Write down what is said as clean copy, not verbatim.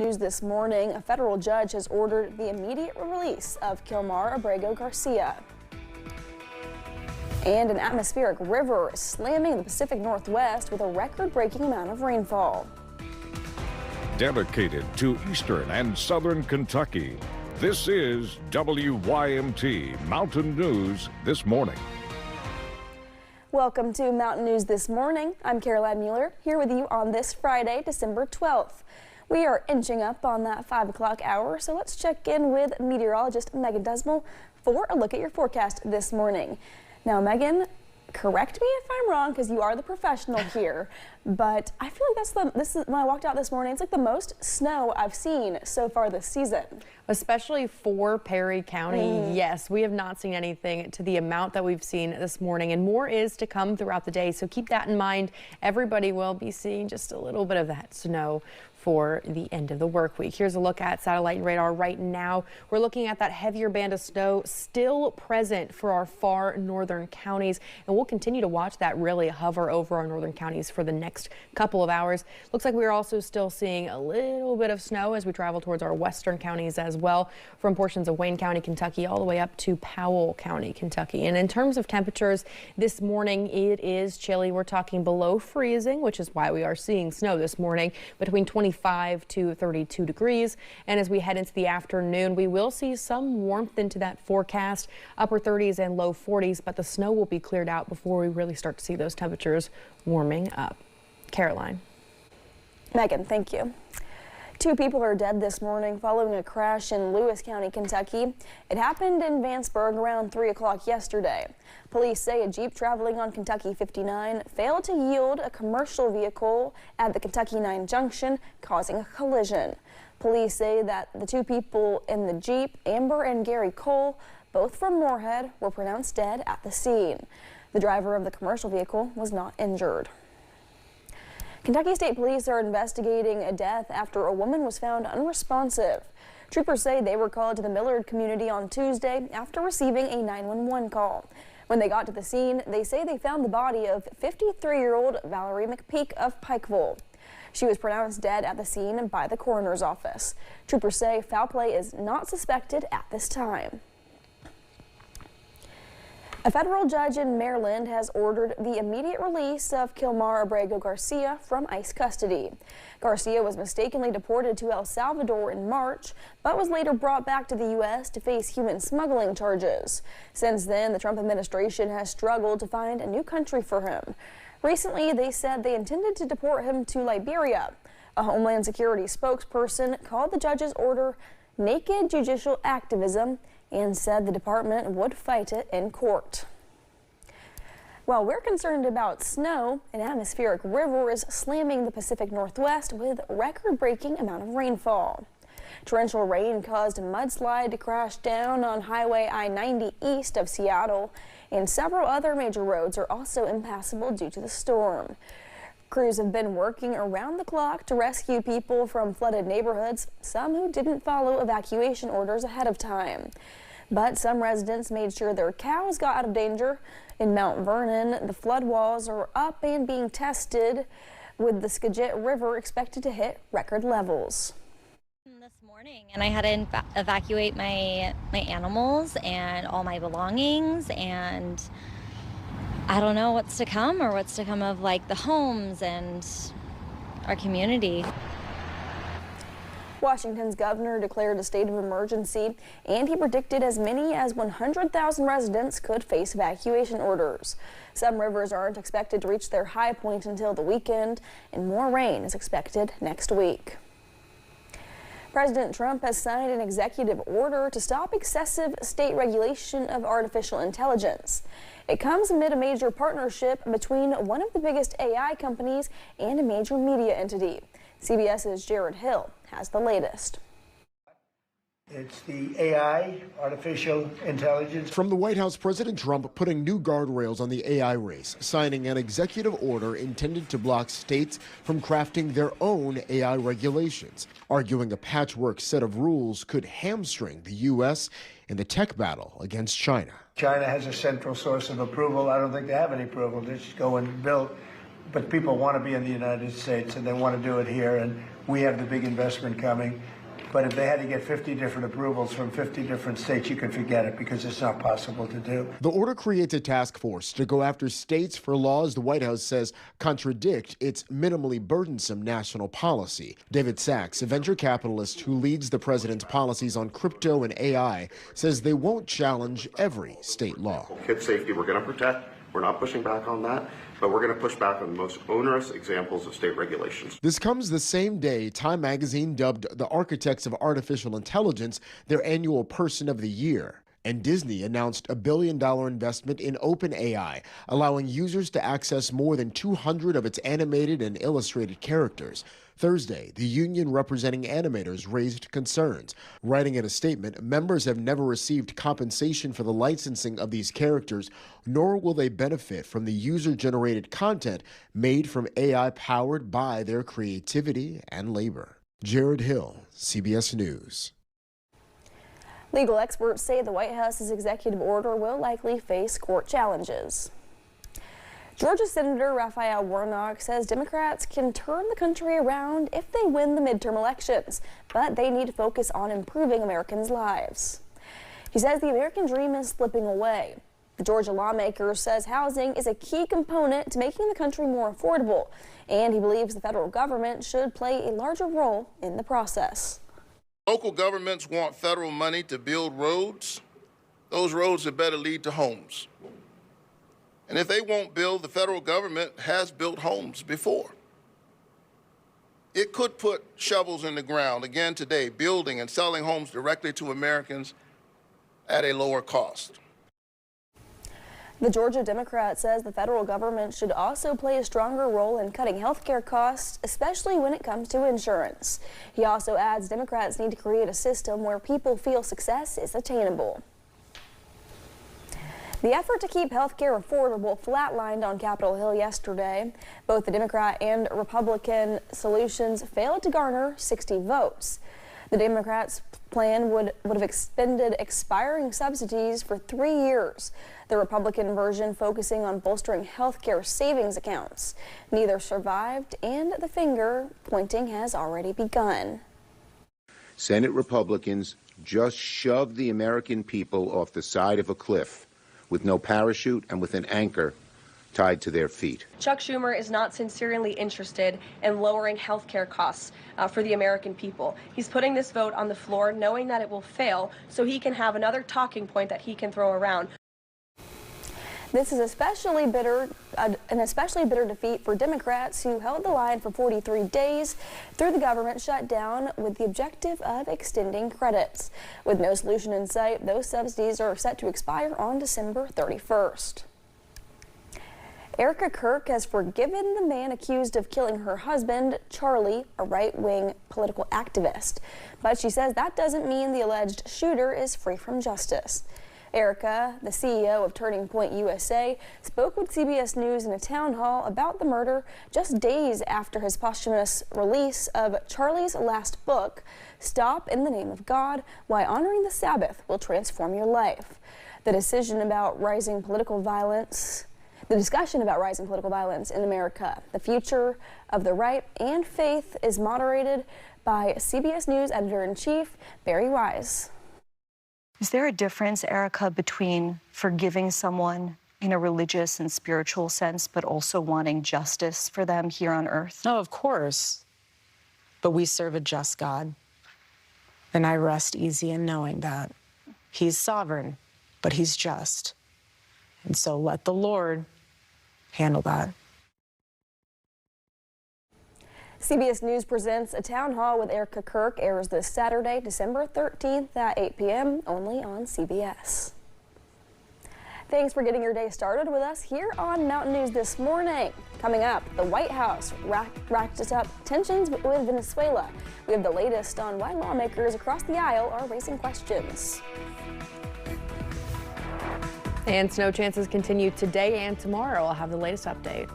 News this morning, a federal judge has ordered the immediate release of Kilmar Abrego Garcia. And an atmospheric river slamming the Pacific Northwest with a record-breaking amount of rainfall. Dedicated to eastern and southern Kentucky, this is WYMT Mountain News This Morning. Welcome to Mountain News This Morning. I'm Caroline Mueller, here with you on this Friday, December 12th. We are inching up on that 5 o'clock hour, so let's check in with meteorologist Megan Desmel for a look at your forecast this morning. Now, Megan, correct me if I'm wrong, because you are the professional here, but I feel like when I walked out this morning, it's like the most snow I've seen so far this season. Especially for Perry County. Yes, we have not seen anything to the amount that we've seen this morning, and more is to come throughout the day. So keep that in mind. Everybody will be seeing just a little bit of that snow for the end of the work week. Here's a look at satellite and radar right now. We're looking at that heavier band of snow still present for our far northern counties, and we'll continue to watch that really hover over our northern counties for the next couple of hours. Looks like we're also still seeing a little bit of snow as we travel towards our western counties as well, from portions of Wayne County, Kentucky, all the way up to Powell County, Kentucky. And in terms of temperatures this morning, it is chilly. We're talking below freezing, which is why we are seeing snow this morning, between 25 to 32 degrees. And as we head into the afternoon, we will see some warmth into that forecast, upper 30s and low 40s, but the snow will be cleared out before we really start to see those temperatures warming up. Caroline. Megan, thank you. 2 people are dead this morning following a crash in Lewis County, Kentucky. It happened in Vanceburg around 3 o'clock yesterday. Police say a Jeep traveling on Kentucky 59 failed to yield a commercial vehicle at the Kentucky 9 junction, causing a collision. Police say that the 2 people in the Jeep, Amber and Gary Cole, both from Moorhead, were pronounced dead at the scene. The driver of the commercial vehicle was not injured. Kentucky State Police are investigating a death after a woman was found unresponsive. Troopers say they were called to the Millard community on Tuesday after receiving a 911 call. When they got to the scene, they say they found the body of 53-year-old Valerie McPeak of Pikeville. She was pronounced dead at the scene by the coroner's office. Troopers say foul play is not suspected at this time. A federal judge in Maryland has ordered the immediate release of Kilmar Abrego Garcia from ICE custody. Garcia was mistakenly deported to El Salvador in March, but was later brought back to the U.S. to face human smuggling charges. Since then, the Trump administration has struggled to find a new country for him. Recently, they said they intended to deport him to Liberia. A Homeland Security spokesperson called the judge's order naked judicial activism and said the department would fight it in court. While we're concerned about snow, an atmospheric river is slamming the Pacific Northwest with record-breaking amount of rainfall. Torrential rain caused a mudslide to crash down on Highway I-90 east of Seattle, and several other major roads are also impassable due to the storm. Crews have been working around the clock to rescue people from flooded neighborhoods, some who didn't follow evacuation orders ahead of time. But some residents made sure their cows got out of danger. In Mount Vernon, the flood walls are up and being tested, with the Skagit River expected to hit record levels. This morning, and I had to evacuate my animals and all my belongings, and I don't know what's to come or what's to come of like the homes and our community. Washington's governor declared a state of emergency, and he predicted as many as 100,000 residents could face evacuation orders. Some rivers aren't expected to reach their high point until the weekend, and more rain is expected next week. President Trump has signed an executive order to stop excessive state regulation of artificial intelligence. It comes amid a major partnership between one of the biggest AI companies and a major media entity. CBS's Jared Hill has the latest. It's the AI, artificial intelligence. From the White House, President Trump putting new guardrails on the AI race, signing an executive order intended to block states from crafting their own AI regulations, arguing a patchwork set of rules could hamstring the U.S. in the tech battle against China. China has a central source of approval. I don't think they have any approval. They just go and build but people want to be in the United States and they want to do it here, and we have the big investment coming. But if they had to get 50 different approvals from 50 different states, you could forget it because it's not possible to do. The order creates a task force to go after states for laws the White House says contradict its minimally burdensome national policy. David Sachs, a venture capitalist who leads the president's policies on crypto and AI, says they won't challenge every state law. Kid safety, we're going to protect. We're not pushing back on that, but we're going to push back on the most onerous examples of state regulations. This comes the same day Time magazine dubbed the architects of artificial intelligence their annual Person of the Year. And Disney announced a $1 billion investment in OpenAI, allowing users to access more than 200 of its animated and illustrated characters. Thursday, the union representing animators raised concerns. Writing in a statement, members have never received compensation for the licensing of these characters, nor will they benefit from the user-generated content made from AI powered by their creativity and labor. Jared Hill, CBS News. Legal experts say the White House's executive order will likely face court challenges. Georgia Senator Raphael Warnock says Democrats can turn the country around if they win the midterm elections, but they need to focus on improving Americans' lives. He says the American dream is slipping away. The Georgia lawmaker says housing is a key component to making the country more affordable, and he believes the federal government should play a larger role in the process. Local governments want federal money to build roads. Those roads had better lead to homes. And if they won't build, the federal government has built homes before. It could put shovels in the ground again today, building and selling homes directly to Americans at a lower cost. The Georgia Democrat says the federal government should also play a stronger role in cutting health care costs, especially when it comes to insurance. He also adds Democrats need to create a system where people feel success is attainable. The effort to keep health care affordable flatlined on Capitol Hill yesterday. Both the Democrat and Republican solutions failed to garner 60 votes. The Democrats' plan would have extended expiring subsidies for 3 years. The Republican version focusing on bolstering health care savings accounts. Neither survived, and the finger pointing has already begun. Senate Republicans just shoved the American people off the side of a cliff with no parachute and with an anchor tied to their feet. Chuck Schumer is not sincerely interested in lowering health care costs for the American people. He's putting this vote on the floor knowing that it will fail so he can have another talking point that he can throw around. This is an especially bitter defeat for Democrats who held the line for 43 days through the government shutdown with the objective of extending credits. With no solution in sight, those subsidies are set to expire on December 31st. Erika Kirk has forgiven the man accused of killing her husband, Charlie, a right-wing political activist. But she says that doesn't mean the alleged shooter is free from justice. Erika, the CEO of Turning Point USA, spoke with CBS News in a town hall about the murder just days after his posthumous release of Charlie's last book, Stop in the Name of God, Why Honoring the Sabbath Will Transform Your Life. The discussion about rising political violence in America, the future of the right and faith, is moderated by CBS News editor-in-chief Barry Wise. Is there a difference, Erika, between forgiving someone in a religious and spiritual sense, but also wanting justice for them here on earth? No, of course. But we serve a just God. And I rest easy in knowing that. He's sovereign, but he's just. And so let the Lord handle that. CBS News presents a town hall with Erika Kirk, airs this Saturday, December 13th at 8 p.m. only on CBS. Thanks for getting your day started with us here on Mountain News this morning. Coming up, the White House ratchets up tensions with Venezuela. We have the latest on why lawmakers across the aisle are raising questions. And snow chances continue today and tomorrow. I'll have the latest update.